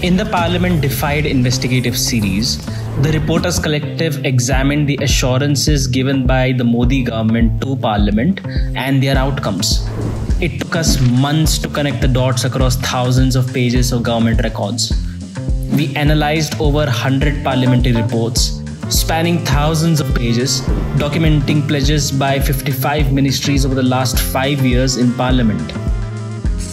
In the Parliament Defied investigative series, the Reporters Collective examined the assurances given by the Modi government to Parliament and their outcomes. It took us months to connect the dots across thousands of pages of government records. We analysed over 100 parliamentary reports, spanning thousands of pages, documenting pledges by 55 ministries over the last 5 years in Parliament.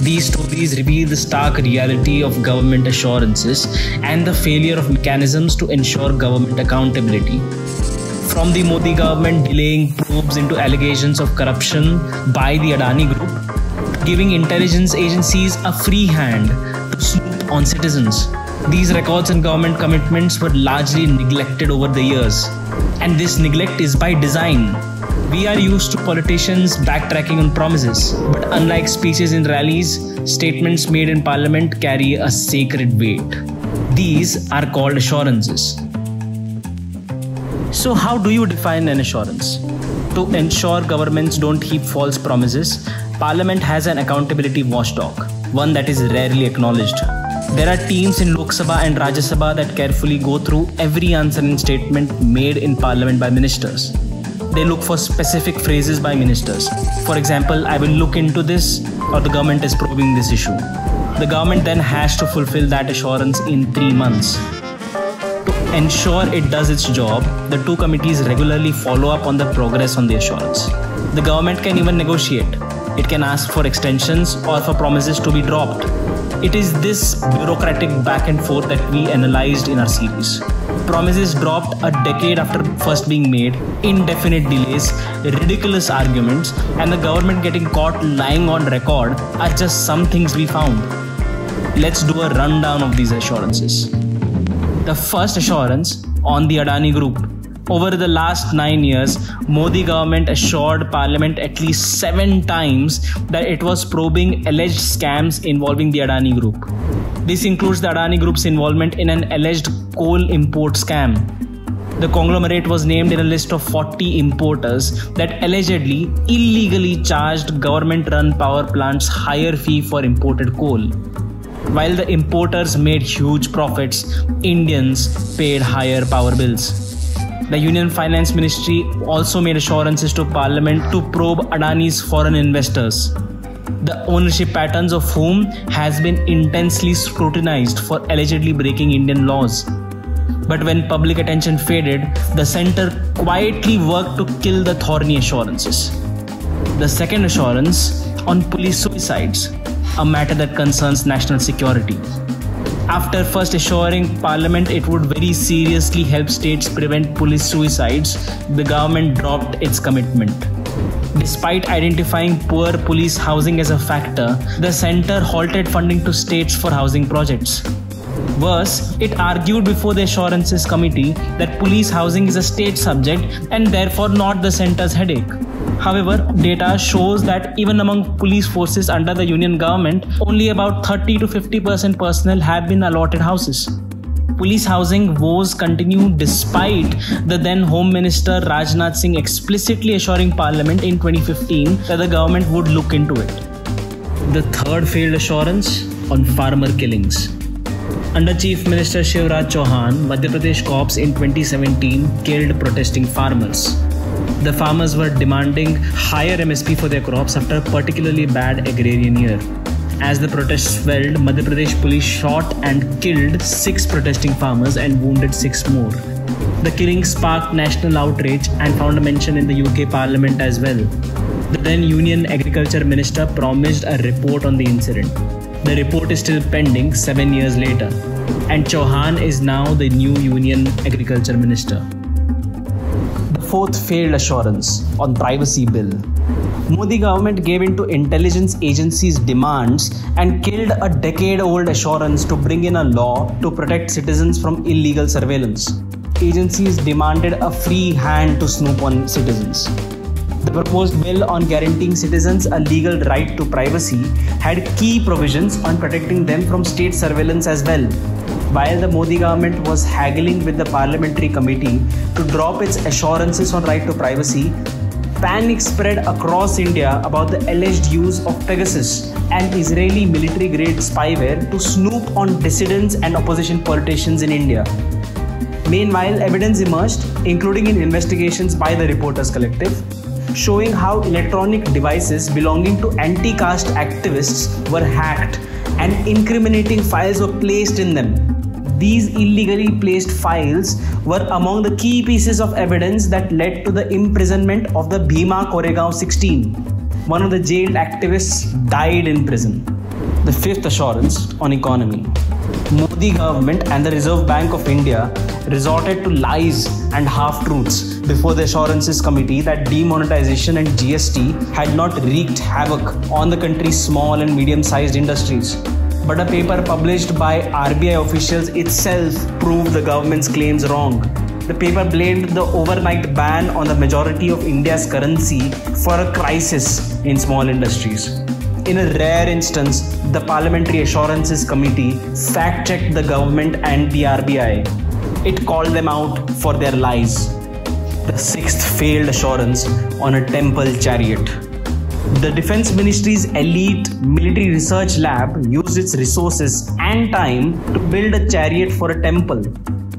These stories reveal the stark reality of government assurances and the failure of mechanisms to ensure government accountability. From the Modi government delaying probes into allegations of corruption by the Adani group, to giving intelligence agencies a free hand to snoop on citizens. These records and government commitments were largely neglected over the years. And this neglect is by design. We are used to politicians backtracking on promises, but unlike speeches in rallies, statements made in Parliament carry a sacred weight. These are called assurances. So how do you define an assurance? To ensure governments don't heap false promises, Parliament has an accountability watchdog, one that is rarely acknowledged. There are teams in Lok Sabha and Rajya Sabha that carefully go through every answering statement made in Parliament by ministers. They look for specific phrases by ministers. For example, I will look into this, or the government is probing this issue. The government then has to fulfill that assurance in 3 months. To ensure it does its job, the two committees regularly follow up on the progress on the assurance. The government can even negotiate. It can ask for extensions or for promises to be dropped. It is this bureaucratic back and forth that we analysed in our series. Promises dropped a decade after first being made, indefinite delays, ridiculous arguments, and the government getting caught lying on record are just some things we found. Let's do a rundown of these assurances. The first assurance on the Adani group. Over the last 9 years, Modi government assured Parliament at least 7 times that it was probing alleged scams involving the Adani group. This includes the Adani group's involvement in an alleged coal import scam. The conglomerate was named in a list of 40 importers that allegedly illegally charged government-run power plants higher fee for imported coal. While the importers made huge profits, Indians paid higher power bills. The Union Finance Ministry also made assurances to Parliament to probe Adani's foreign investors, the ownership patterns of whom has been intensely scrutinized for allegedly breaking Indian laws. But when public attention faded, the centre quietly worked to kill the thorny assurances. The second assurance on police suicides, a matter that concerns national security. After first assuring Parliament it would very seriously help states prevent police suicides, the government dropped its commitment. Despite identifying poor police housing as a factor, the centre halted funding to states for housing projects. Worse, it argued before the Assurances Committee that police housing is a state subject and therefore not the centre's headache. However, data shows that even among police forces under the union government, only about 30 to 50% personnel have been allotted houses. Police housing woes continue despite the then Home Minister Rajnath Singh explicitly assuring Parliament in 2015 that the government would look into it. The third failed assurance on farmer killings. Under Chief Minister Shivraj Chauhan, Madhya Pradesh cops in 2017 killed protesting farmers. The farmers were demanding higher MSP for their crops after a particularly bad agrarian year. As the protests swelled, Madhya Pradesh police shot and killed 6 protesting farmers and wounded 6 more. The killing sparked national outrage and found a mention in the UK Parliament as well. The then Union Agriculture Minister promised a report on the incident. The report is still pending 7 years later, and Chauhan is now the new Union Agriculture Minister. Fourth failed assurance on privacy bill. Modi government gave in to intelligence agencies' demands and killed a decade-old assurance to bring in a law to protect citizens from illegal surveillance. Agencies demanded a free hand to snoop on citizens. The proposed bill on guaranteeing citizens a legal right to privacy had key provisions on protecting them from state surveillance as well. While the Modi government was haggling with the parliamentary committee to drop its assurances on right to privacy, panic spread across India about the alleged use of Pegasus, an Israeli military-grade spyware to snoop on dissidents and opposition politicians in India. Meanwhile, evidence emerged, including in investigations by the Reporters Collective, showing how electronic devices belonging to anti-caste activists were hacked and incriminating files were placed in them. These illegally placed files were among the key pieces of evidence that led to the imprisonment of the Bhima Koregaon 16. One of the jailed activists died in prison. The fifth assurance on economy. Modi government and the Reserve Bank of India resorted to lies and half-truths before the Assurances Committee that demonetization and GST had not wreaked havoc on the country's small and medium-sized industries. But a paper published by RBI officials itself proved the government's claims wrong. The paper blamed the overnight ban on the majority of India's currency for a crisis in small industries. In a rare instance, the Parliamentary Assurances Committee fact-checked the government and the RBI. It called them out for their lies. The sixth failed assurance on a temple chariot. The Defense Ministry's elite military research lab used its resources and time to build a chariot for a temple.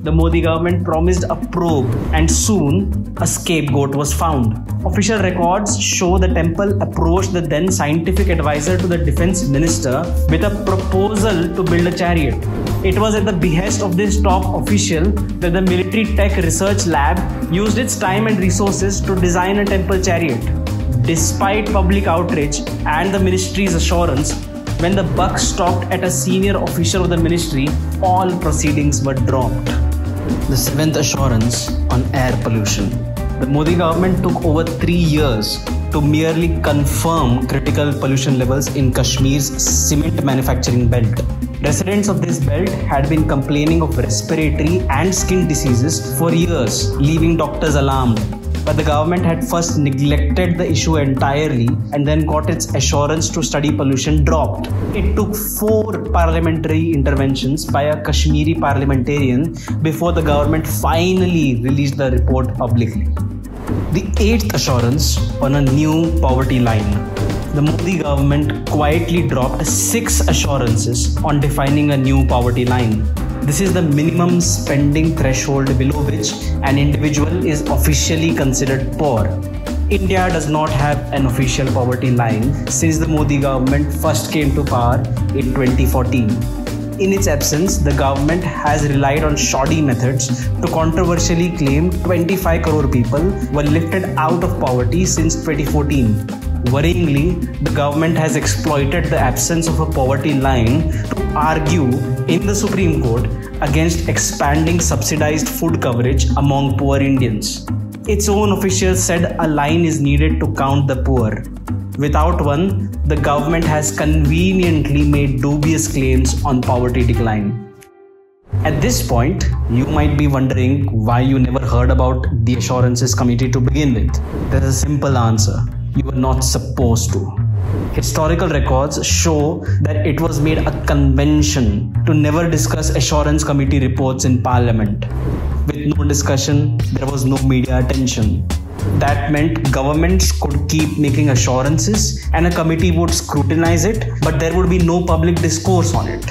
The Modi government promised a probe, and soon a scapegoat was found. Official records show the temple approached the then scientific advisor to the defense minister with a proposal to build a chariot. It was at the behest of this top official that the military tech research lab used its time and resources to design a temple chariot. Despite public outrage and the ministry's assurance, when the buck stopped at a senior official of the ministry, all proceedings were dropped. The seventh assurance on air pollution. The Modi government took over 3 years to merely confirm critical pollution levels in Kashmir's cement manufacturing belt. Residents of this belt had been complaining of respiratory and skin diseases for years, leaving doctors alarmed. But the government had first neglected the issue entirely and then got its assurance to study pollution dropped. It took 4 parliamentary interventions by a Kashmiri parliamentarian before the government finally released the report publicly. The 8th assurance on a new poverty line. The Modi government quietly dropped 6 assurances on defining a new poverty line. This is the minimum spending threshold below which an individual is officially considered poor. India does not have an official poverty line since the Modi government first came to power in 2014. In its absence, the government has relied on shoddy methods to controversially claim 25 crore people were lifted out of poverty since 2014. Worryingly, the government has exploited the absence of a poverty line to argue in the Supreme Court against expanding subsidized food coverage among poor Indians. Its own officials said a line is needed to count the poor. Without one, the government has conveniently made dubious claims on poverty decline. At this point, you might be wondering why you never heard about the Assurances Committee to begin with. There is a simple answer. You were not supposed to. Historical records show that it was made a convention to never discuss Assurance Committee reports in Parliament. With no discussion, there was no media attention. That meant governments could keep making assurances and a committee would scrutinize it, but there would be no public discourse on it.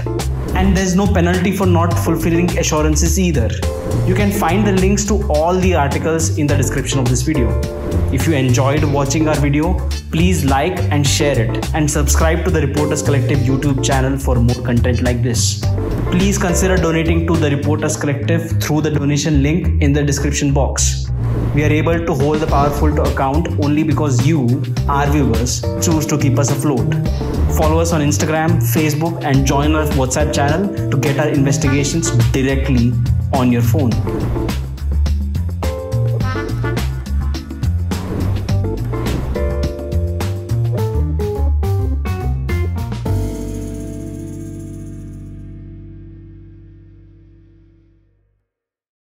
And there's no penalty for not fulfilling assurances either. You can find the links to all the articles in the description of this video. If you enjoyed watching our video, please like and share it and subscribe to the Reporters Collective YouTube channel for more content like this. Please consider donating to the Reporters Collective through the donation link in the description box. We are able to hold the powerful to account only because you, our viewers, choose to keep us afloat. Follow us on Instagram, Facebook, and join our WhatsApp channel to get our investigations directly on your phone.